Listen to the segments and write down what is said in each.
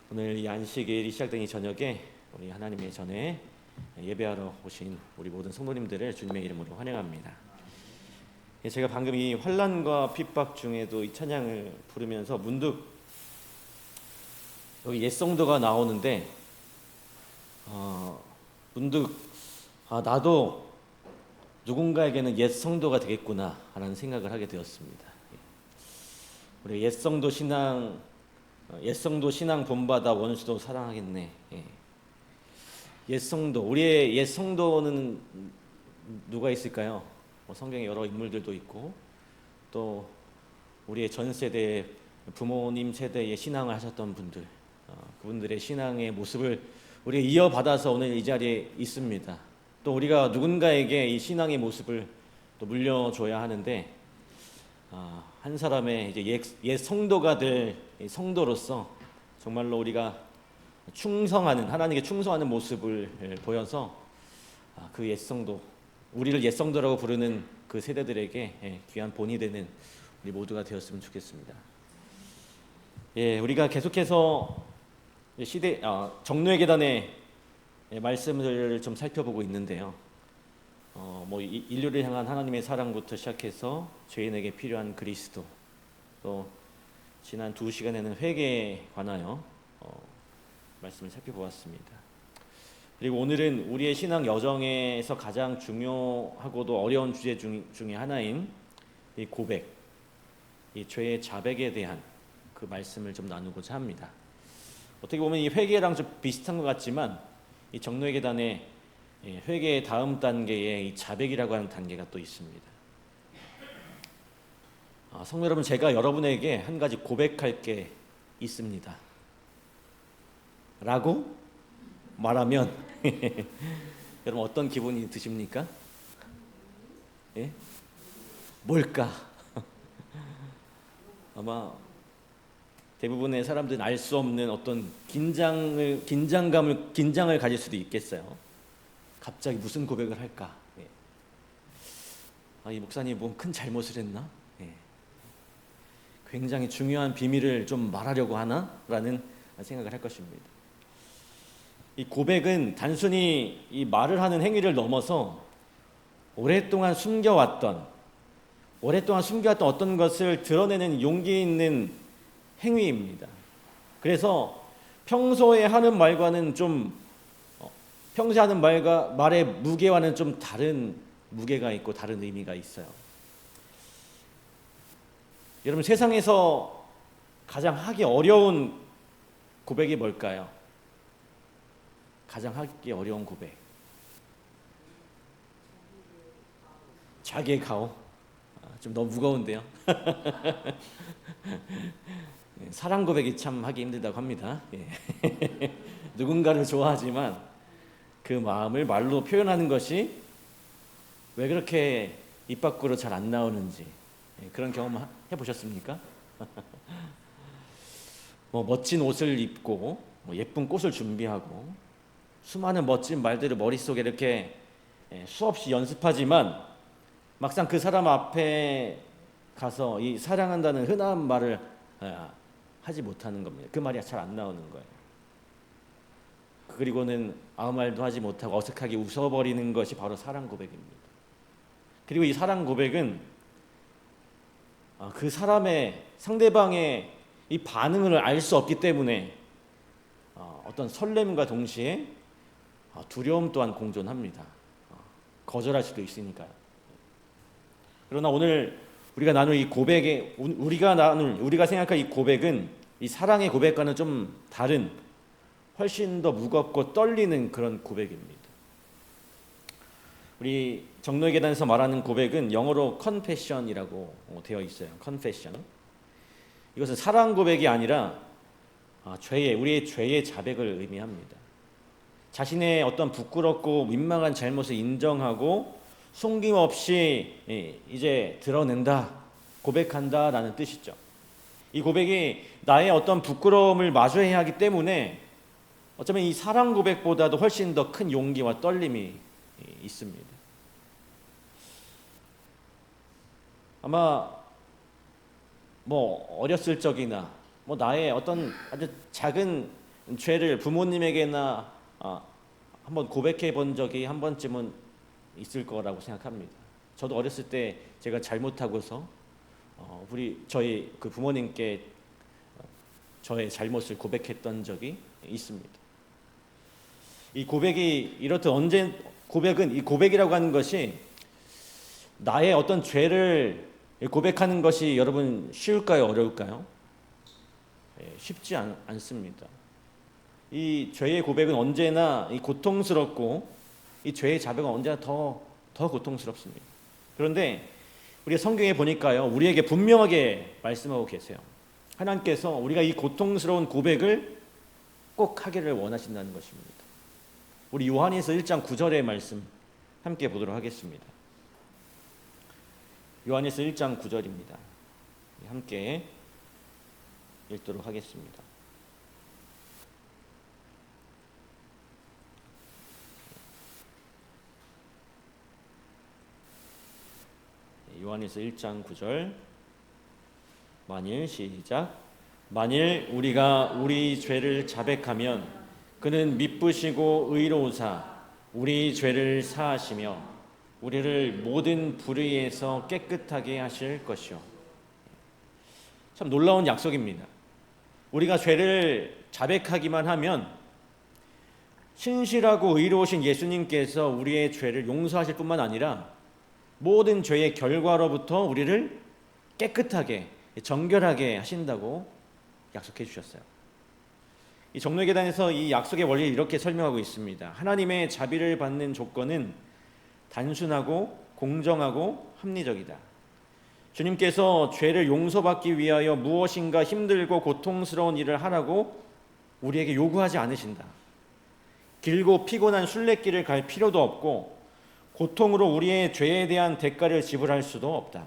오늘 이 안식일이 시작되기 저녁에 우리 하나님의 전에 예배하러 오신 우리 모든 성도님들을 주님의 이름으로 환영합니다. 제가 방금 이 환난과 핍박 중에도 이 찬양을 부르면서 문득 여기 옛 성도가 나오는데 문득 나도 누군가에게는 옛 성도가 되겠구나 라는 생각을 하게 되었습니다. 우리 옛 성도 신앙 본받아 원수도 사랑하겠네. 옛 성도, 우리의 옛 성도는 누가 있을까요? 성경에 여러 인물들도 있고 또 우리의 전 세대 부모님 세대의 신앙을 하셨던 분들, 그분들의 신앙의 모습을 우리가 이어받아서 오늘 이 자리에 있습니다. 또 우리가 누군가에게 이 신앙의 모습을 또 물려줘야 하는데 한 사람의 이제 옛 성도가 될 성도로서 정말로 우리가 하나님께 충성하는 모습을 보여서 그 옛 성도, 우리를 옛 성도라고 부르는 그 세대들에게 귀한 본이 되는 우리 모두가 되었으면 좋겠습니다. 우리가 계속해서 정노의 계단의 말씀을 좀 살펴보고 있는데요. 인류를 향한 하나님의 사랑부터 시작해서 죄인에게 필요한 그리스도, 또 지난 2시간에는 회개에 관하여 말씀을 살펴보았습니다. 그리고 오늘은 우리의 신앙 여정에서 가장 중요하고도 어려운 주제 중에 하나인 이 고백, 이 죄의 자백에 대한 그 말씀을 좀 나누고자 합니다. 어떻게 보면 이 회개랑 좀 비슷한 것 같지만 이 정노의 계단의 회개의 다음 단계에 이 자백이라고 하는 단계가 또 있습니다. 성도 여러분, 제가 여러분에게 한 가지 고백할 게 있습니다 라고 말하면 여러분 어떤 기분이 드십니까? 뭘까? 아마 대부분의 사람들은 알 수 없는 어떤 긴장을 가질 수도 있겠어요. 갑자기 무슨 고백을 할까? 이 목사님이 뭔 큰 잘못을 했나? 굉장히 중요한 비밀을 좀 말하려고 하나? 라는 생각을 할 것입니다. 이 고백은 단순히 이 말을 하는 행위를 넘어서 오랫동안 숨겨왔던 어떤 것을 드러내는 용기 있는 행위입니다. 그래서 평소에 하는 말과는 평소에 하는 말의 무게와는 좀 다른 무게가 있고 다른 의미가 있어요. 여러분, 세상에서 가장 하기 어려운 고백이 뭘까요? 가장 하기 어려운 고백. 자기의 가오. 좀 너무 무거운데요. 사랑 고백이 참 하기 힘들다고 합니다. 누군가를 좋아하지만 그 마음을 말로 표현하는 것이 왜 그렇게 입 밖으로 잘 안 나오는지 그런 경험 해보셨습니까? 멋진 옷을 입고 예쁜 꽃을 준비하고 수많은 멋진 말들을 머릿속에 이렇게 수없이 연습하지만 막상 그 사람 앞에 가서 이 사랑한다는 흔한 말을 하지 못하는 겁니다. 그 말이 잘 안 나오는 거예요. 그리고는 아무 말도 하지 못하고 어색하게 웃어버리는 것이 바로 사랑 고백입니다. 그리고 이 사랑 고백은 그 상대방의 이 반응을 알 수 없기 때문에 어떤 설렘과 동시에 두려움 또한 공존합니다. 거절할 수도 있으니까요. 그러나 오늘 우리가 생각할 이 고백은 이 사랑의 고백과는 좀 다른, 훨씬 더 무겁고 떨리는 그런 고백입니다. 우리 정노의 계단에서 말하는 고백은 영어로 confession이라고 되어 있어요. confession. 이것은 사랑 고백이 아니라 우리의 죄의 자백을 의미합니다. 자신의 어떤 부끄럽고 민망한 잘못을 인정하고 숨김없이 이제 드러낸다, 고백한다라는 뜻이죠. 이 고백이 나의 어떤 부끄러움을 마주해야 하기 때문에 어쩌면 이 사랑 고백보다도 훨씬 더 큰 용기와 떨림이 있습니다. 아마 어렸을 적이나 나의 어떤 아주 작은 죄를 부모님에게나 한번 고백해 본 적이 한 번쯤은 있을 거라고 생각합니다. 저도 어렸을 때 제가 잘못하고서 저희 그 부모님께 저의 잘못을 고백했던 적이 있습니다. 이 고백이 이렇듯 이 고백이라고 하는 것이 나의 어떤 죄를 고백하는 것이 여러분 쉬울까요? 어려울까요? 쉽지 않습니다. 이 죄의 고백은 언제나 이 고통스럽고 이 죄의 자백은 언제나 더 고통스럽습니다. 그런데 우리가 성경에 보니까요, 우리에게 분명하게 말씀하고 계세요. 하나님께서 우리가 이 고통스러운 고백을 꼭 하기를 원하신다는 것입니다. 우리 요한에서 1장 9절의 말씀 함께 보도록 하겠습니다. 요한에서 1장 9절입니다. 함께 읽도록 하겠습니다. 요한에서 1장 9절 만일 우리가 우리 죄를 자백하면 그는 미쁘시고 의로우사 우리 죄를 사하시며 우리를 모든 불의에서 깨끗하게 하실 것이요. 참 놀라운 약속입니다. 우리가 죄를 자백하기만 하면 신실하고 의로우신 예수님께서 우리의 죄를 용서하실 뿐만 아니라 모든 죄의 결과로부터 우리를 깨끗하게 정결하게 하신다고 약속해 주셨어요. 이 종려계단에서 이 약속의 원리를 이렇게 설명하고 있습니다. 하나님의 자비를 받는 조건은 단순하고 공정하고 합리적이다. 주님께서 죄를 용서받기 위하여 무엇인가 힘들고 고통스러운 일을 하라고 우리에게 요구하지 않으신다. 길고 피곤한 순례길을 갈 필요도 없고 고통으로 우리의 죄에 대한 대가를 지불할 수도 없다.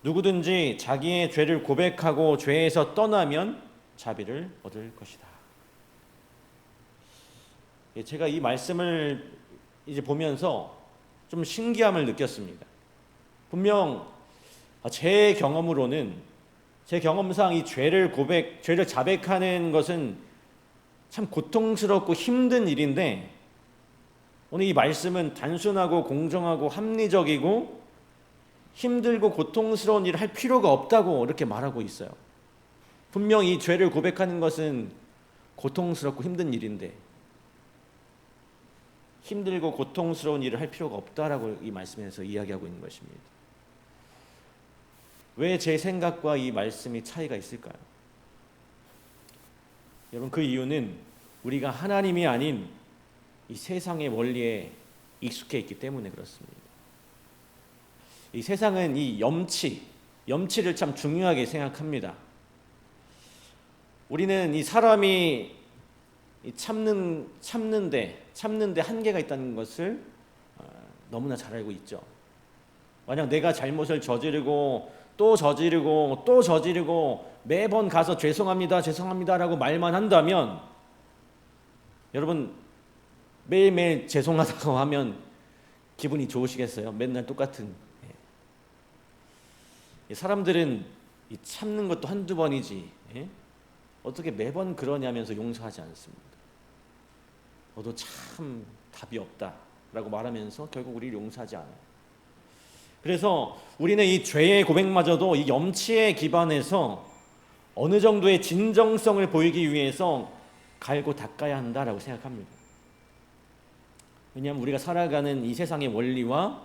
누구든지 자기의 죄를 고백하고 죄에서 떠나면 자비를 얻을 것이다. 제가 이 말씀을 이제 보면서 좀 신기함을 느꼈습니다. 분명 제 경험상 이 죄를 자백하는 것은 참 고통스럽고 힘든 일인데 오늘 이 말씀은 단순하고 공정하고 합리적이고 힘들고 고통스러운 일을 할 필요가 없다고 이렇게 말하고 있어요. 분명 이 죄를 고백하는 것은 고통스럽고 힘든 일인데 힘들고 고통스러운 일을 할 필요가 없다라고 이 말씀에서 이야기하고 있는 것입니다. 왜 제 생각과 이 말씀이 차이가 있을까요? 여러분, 그 이유는 우리가 하나님이 아닌 이 세상의 원리에 익숙해 있기 때문에 그렇습니다. 이 세상은 이 염치를 참 중요하게 생각합니다. 우리는 이 사람이 참는데 한계가 있다는 것을 너무나 잘 알고 있죠. 만약 내가 잘못을 저지르고 또 저지르고 매번 가서 죄송합니다라고 말만 한다면 여러분 매일매일 죄송하다고 하면 기분이 좋으시겠어요? 맨날 똑같은. 사람들은 참는 것도 한두 번이지 어떻게 매번 그러냐면서 용서하지 않습니다. 너도 참 답이 없다라고 말하면서 결국 우리를 용서하지 않아요. 그래서 우리는 이 죄의 고백마저도 이 염치에 기반해서 어느 정도의 진정성을 보이기 위해서 갈고 닦아야 한다라고 생각합니다. 왜냐하면 우리가 살아가는 이 세상의 원리와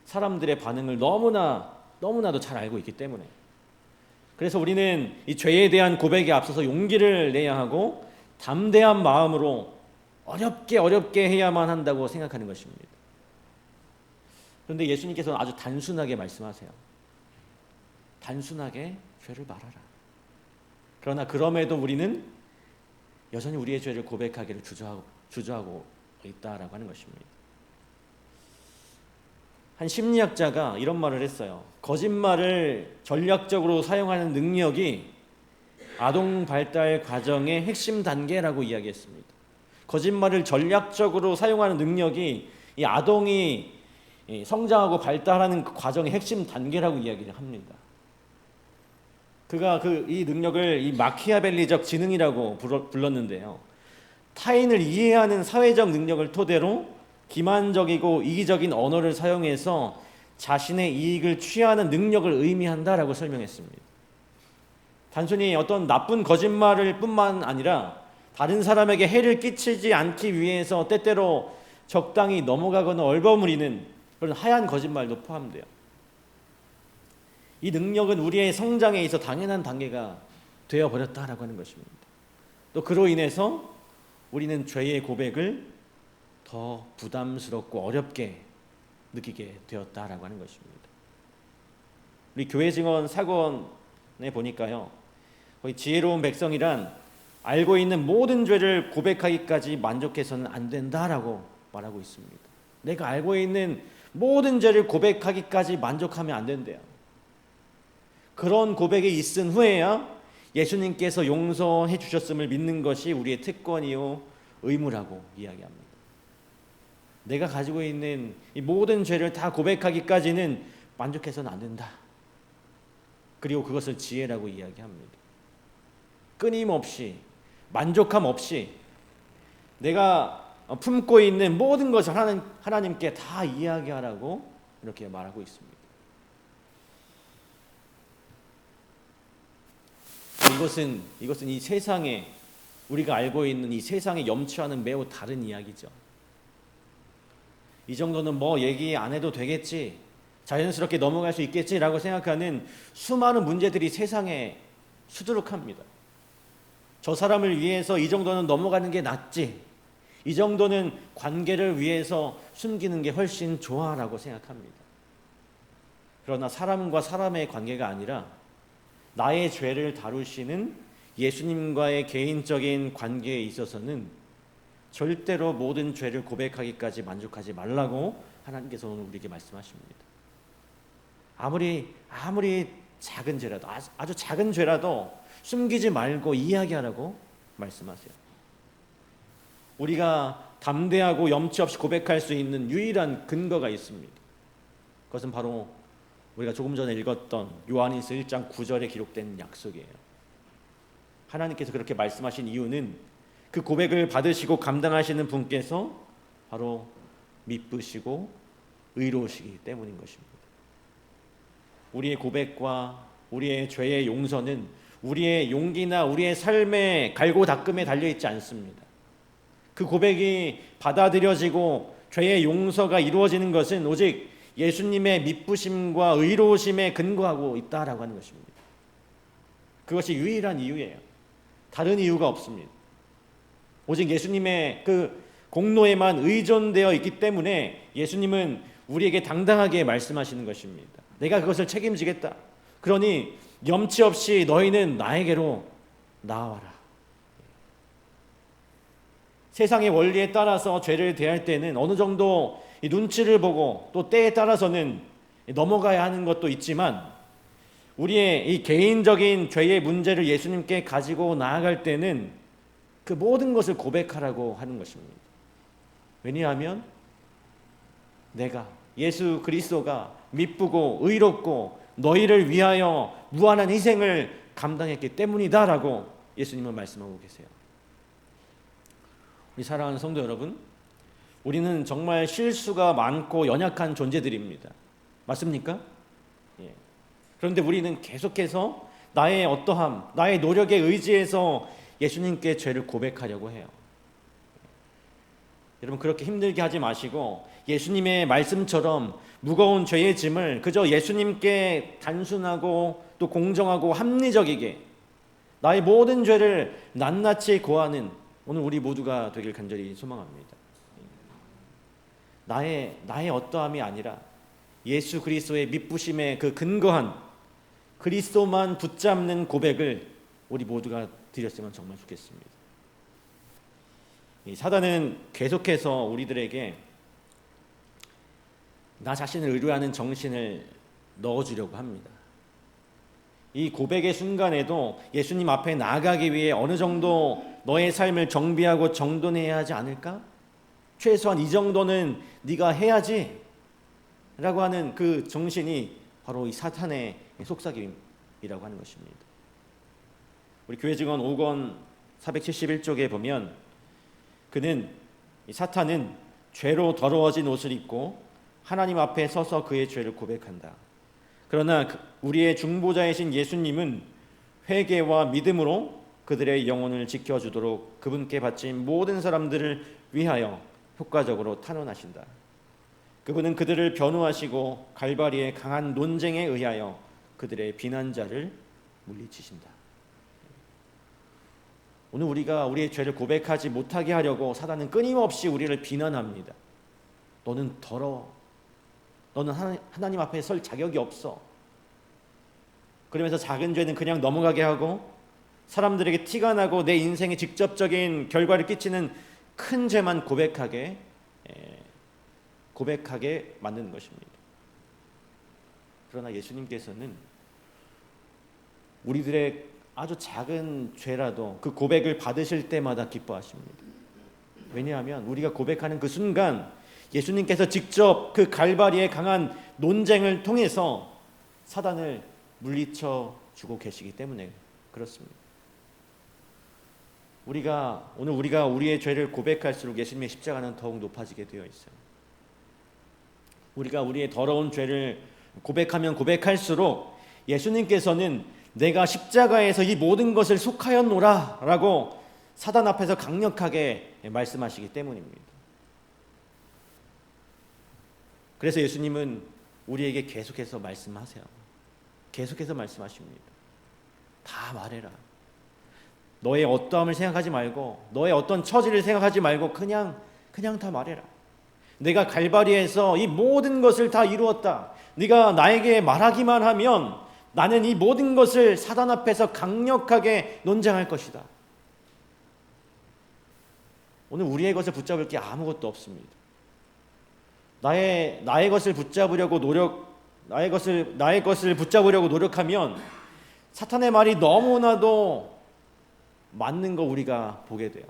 사람들의 반응을 너무나도 잘 알고 있기 때문에. 그래서 우리는 이 죄에 대한 고백에 앞서서 용기를 내야 하고 담대한 마음으로 어렵게 해야만 한다고 생각하는 것입니다. 그런데 예수님께서는 아주 단순하게 말씀하세요. 단순하게 죄를 말하라. 그러나 그럼에도 우리는 여전히 우리의 죄를 고백하기를 주저하고 있다라고 하는 것입니다. 한 심리학자가 이런 말을 했어요. 거짓말을 전략적으로 사용하는 능력이 아동 발달 과정의 핵심 단계라고 이야기했습니다. 거짓말을 전략적으로 사용하는 능력이 이 아동이 성장하고 발달하는 그 과정의 핵심 단계라고 이야기를 합니다. 그가 이 능력을 이 마키아벨리적 지능이라고 불렀는데요. 타인을 이해하는 사회적 능력을 토대로 기만적이고 이기적인 언어를 사용해서 자신의 이익을 취하는 능력을 의미한다라고 설명했습니다. 단순히 어떤 나쁜 거짓말을 뿐만 아니라 다른 사람에게 해를 끼치지 않기 위해서 때때로 적당히 넘어가거나 얼버무리는 그런 하얀 거짓말도 포함돼요. 이 능력은 우리의 성장에 있어 당연한 단계가 되어버렸다라고 하는 것입니다. 또 그로 인해서 우리는 죄의 고백을 더 부담스럽고 어렵게 느끼게 되었다라고 하는 것입니다. 우리 교회 증언 사건에 보니까요, 거의 지혜로운 백성이란 알고 있는 모든 죄를 고백하기까지 만족해서는 안 된다라고 말하고 있습니다. 내가 알고 있는 모든 죄를 고백하기까지 만족하면 안 된대요. 그런 고백이 있은 후에야 예수님께서 용서해 주셨음을 믿는 것이 우리의 특권이요 의무라고 이야기합니다. 내가 가지고 있는 이 모든 죄를 다 고백하기까지는 만족해서는 안 된다. 그리고 그것을 지혜라고 이야기합니다. 끊임없이 만족함 없이 내가 품고 있는 모든 것을 하나님께 다 이야기하라고 이렇게 말하고 있습니다. 이것은 이 세상에 우리가 알고 있는 이 세상의 염치와는 매우 다른 이야기죠. 이 정도는 뭐 얘기 안 해도 되겠지, 자연스럽게 넘어갈 수 있겠지라고 생각하는 수많은 문제들이 세상에 수두룩합니다. 저 사람을 위해서 이 정도는 넘어가는 게 낫지, 이 정도는 관계를 위해서 숨기는 게 훨씬 좋아라고 생각합니다. 그러나 사람과 사람의 관계가 아니라 나의 죄를 다루시는 예수님과의 개인적인 관계에 있어서는 절대로 모든 죄를 고백하기까지 만족하지 말라고 하나님께서 오늘 우리에게 말씀하십니다. 아무리 작은 죄라도, 아주 작은 죄라도 숨기지 말고 이야기하라고 말씀하세요. 우리가 담대하고 염치 없이 고백할 수 있는 유일한 근거가 있습니다. 그것은 바로 우리가 조금 전에 읽었던 요한일서 1장 9절에 기록된 약속이에요. 하나님께서 그렇게 말씀하신 이유는 그 고백을 받으시고 감당하시는 분께서 바로 미쁘시고 의로우시기 때문인 것입니다. 우리의 고백과 우리의 죄의 용서는 우리의 용기나 우리의 삶의 갈고 닦음에 달려있지 않습니다. 그 고백이 받아들여지고 죄의 용서가 이루어지는 것은 오직 예수님의 미쁘심과 의로우심에 근거하고 있다라고 하는 것입니다. 그것이 유일한 이유예요. 다른 이유가 없습니다. 오직 예수님의 그 공로에만 의존되어 있기 때문에 예수님은 우리에게 당당하게 말씀하시는 것입니다. 내가 그것을 책임지겠다. 그러니 염치 없이 너희는 나에게로 나아와라. 세상의 원리에 따라서 죄를 대할 때는 어느 정도 눈치를 보고 또 때에 따라서는 넘어가야 하는 것도 있지만 우리의 이 개인적인 죄의 문제를 예수님께 가지고 나아갈 때는 그 모든 것을 고백하라고 하는 것입니다. 왜냐하면 내가 예수 그리스도가 미쁘고 의롭고 너희를 위하여 무한한 희생을 감당했기 때문이다라고 예수님은 말씀하고 계세요. 우리 사랑하는 성도 여러분, 우리는 정말 실수가 많고 연약한 존재들입니다. 맞습니까? 예. 그런데 우리는 계속해서 나의 어떠함, 나의 노력에 의지해서 예수님께 죄를 고백하려고 해요. 여러분, 그렇게 힘들게 하지 마시고 예수님의 말씀처럼 무거운 죄의 짐을 그저 예수님께 단순하고 또 공정하고 합리적이게 나의 모든 죄를 낱낱이 고하는 오늘 우리 모두가 되길 간절히 소망합니다. 나의 어떠함이 아니라 예수 그리스도의 미쁘심에 그 근거한 그리스도만 붙잡는 고백을 우리 모두가 드렸으면 정말 좋겠습니다. 이 사단은 계속해서 우리들에게 나 자신을 의뢰하는 정신을 넣어주려고 합니다. 이 고백의 순간에도 예수님 앞에 나아가기 위해 어느 정도 너의 삶을 정비하고 정돈해야 하지 않을까? 최소한 이 정도는 네가 해야지 라고 하는 그 정신이 바로 이 사탄의 속삭임이라고 하는 것입니다. 우리 교회 증언 5권 471쪽에 보면 이 사탄은 죄로 더러워진 옷을 입고 하나님 앞에 서서 그의 죄를 고백한다. 그러나 우리의 중보자이신 예수님은 회개와 믿음으로 그들의 영혼을 지켜주도록 그분께 바친 모든 사람들을 위하여 효과적으로 탄원하신다. 그분은 그들을 변호하시고 갈바리의 강한 논쟁에 의하여 그들의 비난자를 물리치신다. 오늘 우리가 우리의 죄를 고백하지 못하게 하려고 사단은 끊임없이 우리를 비난합니다. 너는 더러워. 너는 하나님 앞에 설 자격이 없어. 그러면서 작은 죄는 그냥 넘어가게 하고 사람들에게 티가 나고 내 인생에 직접적인 결과를 끼치는 큰 죄만 고백하게 만드는 것입니다. 그러나 예수님께서는 우리들의 아주 작은 죄라도 그 고백을 받으실 때마다 기뻐하십니다. 왜냐하면 우리가 고백하는 그 순간 예수님께서 직접 그 갈바리의 강한 논쟁을 통해서 사단을 물리쳐 주고 계시기 때문에 그렇습니다. 오늘 우리가 우리의 죄를 고백할수록 예수님의 십자가는 더욱 높아지게 되어 있어요. 우리가 우리의 더러운 죄를 고백하면 고백할수록 예수님께서는 내가 십자가에서 이 모든 것을 속하였노라 라고 사단 앞에서 강력하게 말씀하시기 때문입니다. 그래서 예수님은 우리에게 계속해서 말씀하세요. 계속해서 말씀하십니다. 다 말해라. 너의 어떠함을 생각하지 말고 너의 어떤 처지를 생각하지 말고 그냥 다 말해라. 내가 갈바리에서 이 모든 것을 다 이루었다. 네가 나에게 말하기만 하면 나는 이 모든 것을 사단 앞에서 강력하게 논쟁할 것이다. 오늘 우리의 것을 붙잡을 게 아무것도 없습니다. 나의 것을 붙잡으려고 나의 것을 붙잡으려고 노력하면 사탄의 말이 너무나도 맞는 거 우리가 보게 돼요.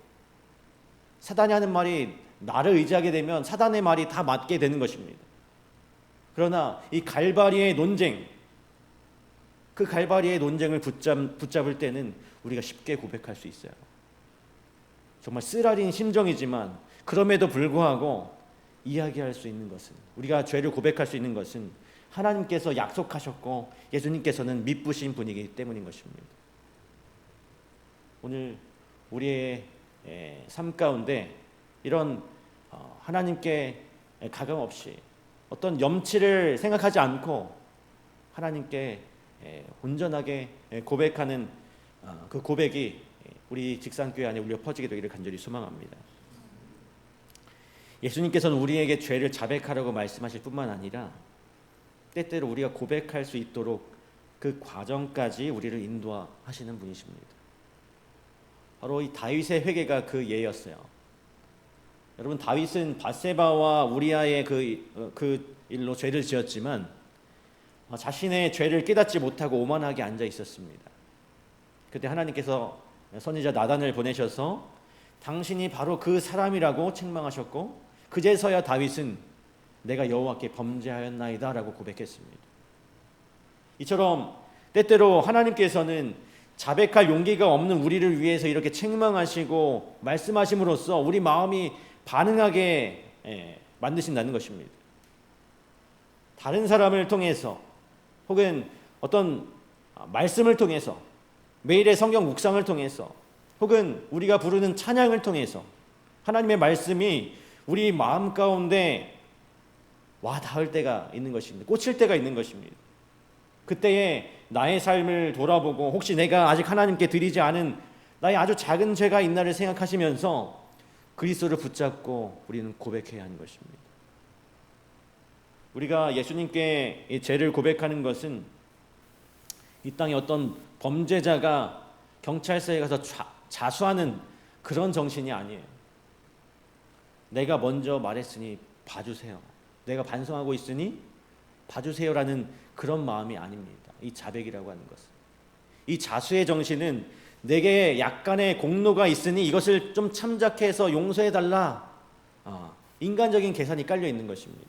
사단이 하는 말이 나를 의지하게 되면 사단의 말이 다 맞게 되는 것입니다. 그러나 이 갈바리의 논쟁, 그 갈바리의 논쟁을 붙잡을 때는 우리가 쉽게 고백할 수 있어요. 정말 쓰라린 심정이지만 그럼에도 불구하고 이야기할 수 있는 것은, 우리가 죄를 고백할 수 있는 것은 하나님께서 약속하셨고 예수님께서는 미쁘신 분이기 때문인 것입니다. 오늘 우리의 삶 가운데 이런 하나님께 가감없이 어떤 염치를 생각하지 않고 하나님께 온전하게 고백하는 그 고백이 우리 직산교회 안에 울려 퍼지게 되기를 간절히 소망합니다. 예수님께서는 우리에게 죄를 자백하라고 말씀하실 뿐만 아니라 때때로 우리가 고백할 수 있도록 그 과정까지 우리를 인도하시는 분이십니다. 바로 이 다윗의 회개가 그 예였어요. 여러분, 다윗은 밧세바와 우리아의 그 일로 죄를 지었지만 자신의 죄를 깨닫지 못하고 오만하게 앉아 있었습니다. 그때 하나님께서 선지자 나단을 보내셔서 당신이 바로 그 사람이라고 책망하셨고 그제서야 다윗은 내가 여호와께 범죄하였나이다 라고 고백했습니다. 이처럼 때때로 하나님께서는 자백할 용기가 없는 우리를 위해서 이렇게 책망하시고 말씀하심으로써 우리 마음이 반응하게 만드신다는 것입니다. 다른 사람을 통해서 혹은 어떤 말씀을 통해서, 매일의 성경 묵상을 통해서, 혹은 우리가 부르는 찬양을 통해서 하나님의 말씀이 우리 마음 가운데 와 닿을 때가 있는 것입니다. 꽂힐 때가 있는 것입니다. 그때에 나의 삶을 돌아보고 혹시 내가 아직 하나님께 드리지 않은 나의 아주 작은 죄가 있나를 생각하시면서 그리스도를 붙잡고 우리는 고백해야 하는 것입니다. 우리가 예수님께 이 죄를 고백하는 것은 이 땅에 어떤 범죄자가 경찰서에 가서 자수하는 그런 정신이 아니에요. 내가 먼저 말했으니 봐주세요. 내가 반성하고 있으니 봐주세요라는 그런 마음이 아닙니다. 이 자백이라고 하는 것은. 이 자수의 정신은 내게 약간의 공로가 있으니 이것을 좀 참작해서 용서해달라. 인간적인 계산이 깔려 있는 것입니다.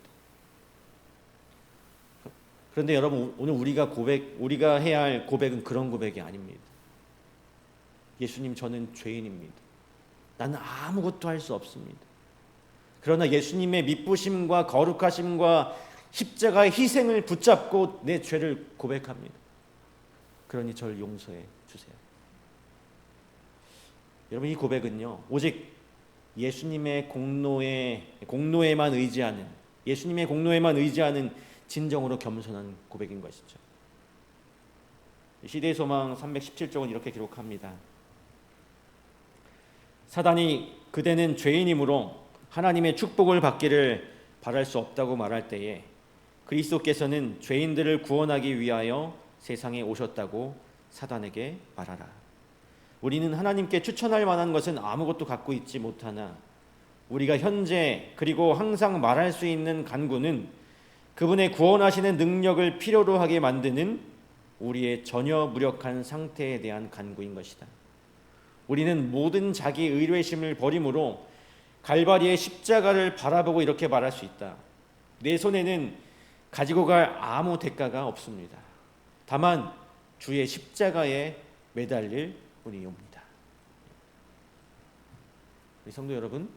그런데 여러분, 오늘 우리가 해야 할 고백은 그런 고백이 아닙니다. 예수님, 저는 죄인입니다. 나는 아무것도 할 수 없습니다. 그러나 예수님의 미쁘심과 거룩하심과 십자가의 희생을 붙잡고 내 죄를 고백합니다. 그러니 저를 용서해 주세요. 여러분, 이 고백은요, 오직 예수님의 공로에만 의지하는, 예수님의 공로에만 의지하는 진정으로 겸손한 고백인 것이죠. 시대의 소망 317쪽은 이렇게 기록합니다. 사단이 그대는 죄인이므로 하나님의 축복을 받기를 바랄 수 없다고 말할 때에 그리스도께서는 죄인들을 구원하기 위하여 세상에 오셨다고 사단에게 말하라. 우리는 하나님께 추천할 만한 것은 아무것도 갖고 있지 못하나 우리가 현재 그리고 항상 말할 수 있는 간구는 그분의 구원하시는 능력을 필요로 하게 만드는 우리의 전혀 무력한 상태에 대한 간구인 것이다. 우리는 모든 자기 의뢰심을 버림으로 갈바리의 십자가를 바라보고 이렇게 말할 수 있다. 내 손에는 가지고 갈 아무 대가가 없습니다. 다만 주의 십자가에 매달릴 뿐이옵니다. 우리 성도 여러분,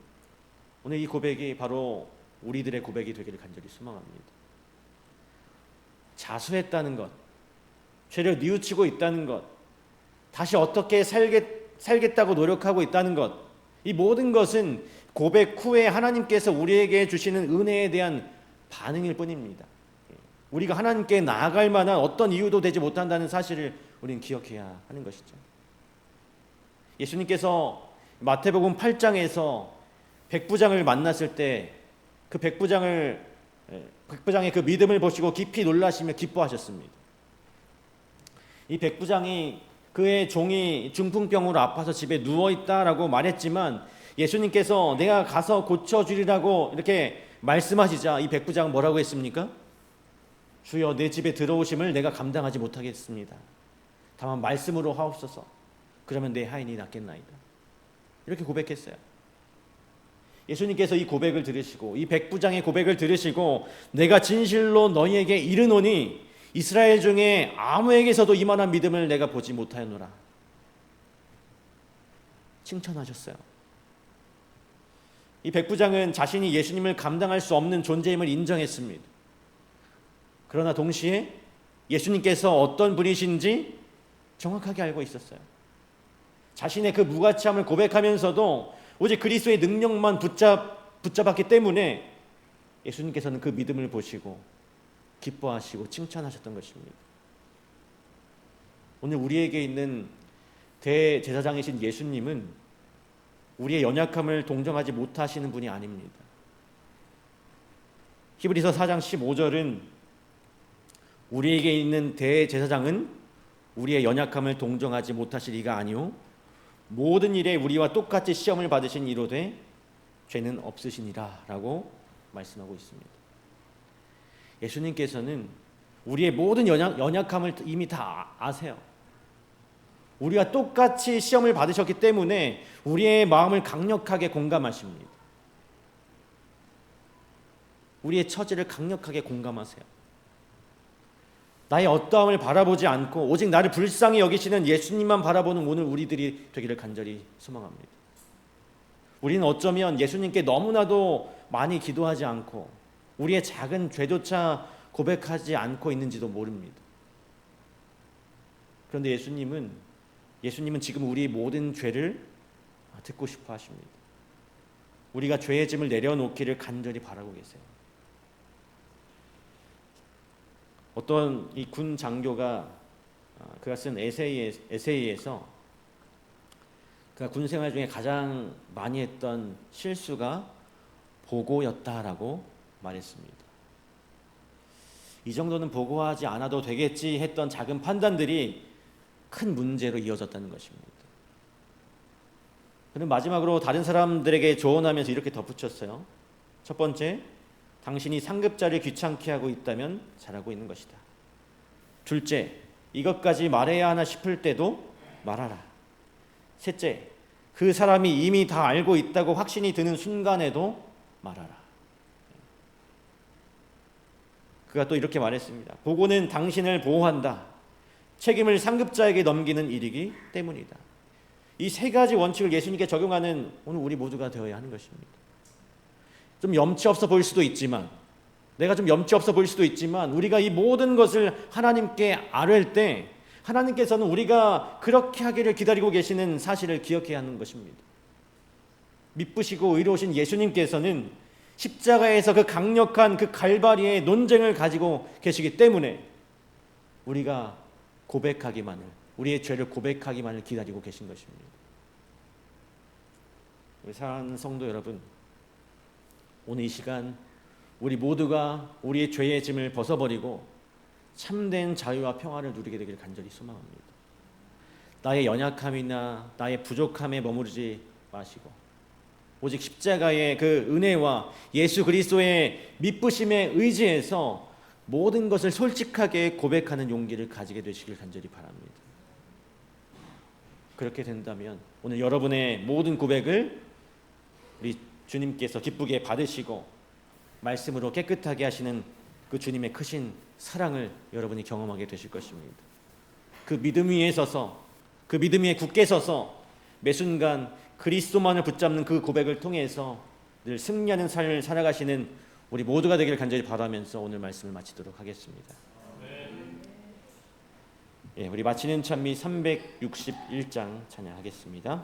오늘 이 고백이 바로 우리들의 고백이 되기를 간절히 소망합니다. 자수했다는 것, 죄를 뉘우치고 있다는 것, 다시 어떻게 살겠다고 노력하고 있다는 것, 이 모든 것은 고백 후에 하나님께서 우리에게 주시는 은혜에 대한 반응일 뿐입니다. 우리가 하나님께 나아갈 만한 어떤 이유도 되지 못한다는 사실을 우리는 기억해야 하는 것이죠. 예수님께서 마태복음 8장에서 백부장을 만났을 때 그 백부장의 그 믿음을 보시고 깊이 놀라시며 기뻐하셨습니다. 이 백부장이 그의 종이 중풍병으로 아파서 집에 누워있다라고 말했지만 예수님께서 내가 가서 고쳐주리라고 이렇게 말씀하시자 이 백부장은 뭐라고 했습니까? 주여, 내 집에 들어오심을 내가 감당하지 못하겠습니다. 다만 말씀으로 하옵소서. 그러면 내 하인이 낫겠나이다. 이렇게 고백했어요. 예수님께서 이 고백을 들으시고 이 백부장의 고백을 들으시고 내가 진실로 너희에게 이르노니 이스라엘 중에 아무에게서도 이만한 믿음을 내가 보지 못하였노라. 칭찬하셨어요. 이 백부장은 자신이 예수님을 감당할 수 없는 존재임을 인정했습니다. 그러나 동시에 예수님께서 어떤 분이신지 정확하게 알고 있었어요. 자신의 그 무가치함을 고백하면서도 오직 그리스도의 능력만 붙잡았기 때문에 예수님께서는 그 믿음을 보시고 기뻐하시고 칭찬하셨던 것입니다. 오늘 우리에게 있는 대제사장이신 예수님은 우리의 연약함을 동정하지 못하시는 분이 아닙니다. 히브리서 4장 15절은 우리에게 있는 대제사장은 우리의 연약함을 동정하지 못하실 이가 아니오 모든 일에 우리와 똑같이 시험을 받으신 이로되 죄는 없으시니라 라고 말씀하고 있습니다. 예수님께서는 우리의 모든 연약함을 이미 다 아세요. 우리와 똑같이 시험을 받으셨기 때문에 우리의 마음을 강력하게 공감하십니다. 우리의 처지를 강력하게 공감하세요. 나의 어떠함을 바라보지 않고 오직 나를 불쌍히 여기시는 예수님만 바라보는 오늘 우리들이 되기를 간절히 소망합니다. 우리는 어쩌면 예수님께 너무나도 많이 기도하지 않고 우리의 작은 죄조차 고백하지 않고 있는지도 모릅니다. 그런데 예수님은 지금 우리의 모든 죄를 듣고 싶어 하십니다. 우리가 죄의 짐을 내려놓기를 간절히 바라고 계세요. 어떤 이 군 장교가 그가 쓴 에세이에서 그가 군 생활 중에 가장 많이 했던 실수가 보고였다라고 말했습니다. 이 정도는 보고하지 않아도 되겠지 했던 작은 판단들이 큰 문제로 이어졌다는 것입니다. 그는 마지막으로 다른 사람들에게 조언하면서 이렇게 덧붙였어요. 첫 번째, 당신이 상급자를 귀찮게 하고 있다면 잘하고 있는 것이다. 둘째, 이것까지 말해야 하나 싶을 때도 말하라. 셋째, 그 사람이 이미 다 알고 있다고 확신이 드는 순간에도 말하라. 그가 또 이렇게 말했습니다. 보고는 당신을 보호한다. 책임을 상급자에게 넘기는 일이기 때문이다. 이 세 가지 원칙을 예수님께 적용하는 오늘 우리 모두가 되어야 하는 것입니다. 좀 염치 없어 보일 수도 있지만, 내가 좀 염치 없어 보일 수도 있지만, 우리가 이 모든 것을 하나님께 아뢰을 때 하나님께서는 우리가 그렇게 하기를 기다리고 계시는 사실을 기억해야 하는 것입니다. 미쁘시고 의로우신 예수님께서는 십자가에서 그 강력한 그 갈바리의 논쟁을 가지고 계시기 때문에 우리가 고백하기만을, 우리의 죄를 고백하기만을 기다리고 계신 것입니다. 우리 사랑하는 성도 여러분, 오늘 이 시간 우리 모두가 우리의 죄의 짐을 벗어버리고 참된 자유와 평화를 누리게 되기를 간절히 소망합니다. 나의 연약함이나 나의 부족함에 머무르지 마시고 오직 십자가의 그 은혜와 예수 그리스도의 미쁘심에 의지해서 모든 것을 솔직하게 고백하는 용기를 가지게 되시길 간절히 바랍니다. 그렇게 된다면 오늘 여러분의 모든 고백을 우리 주님께서 기쁘게 받으시고 말씀으로 깨끗하게 하시는 그 주님의 크신 사랑을 여러분이 경험하게 되실 것입니다. 그 믿음 위에 서서, 그 믿음 위에 굳게 서서 매 순간 그리스도만을 붙잡는 그 고백을 통해서 늘 승리하는 삶을 살아가시는 우리 모두가 되기를 간절히 바라면서 오늘 말씀을 마치도록 하겠습니다. 예, 우리 마치는 찬미 361장 찬양하겠습니다.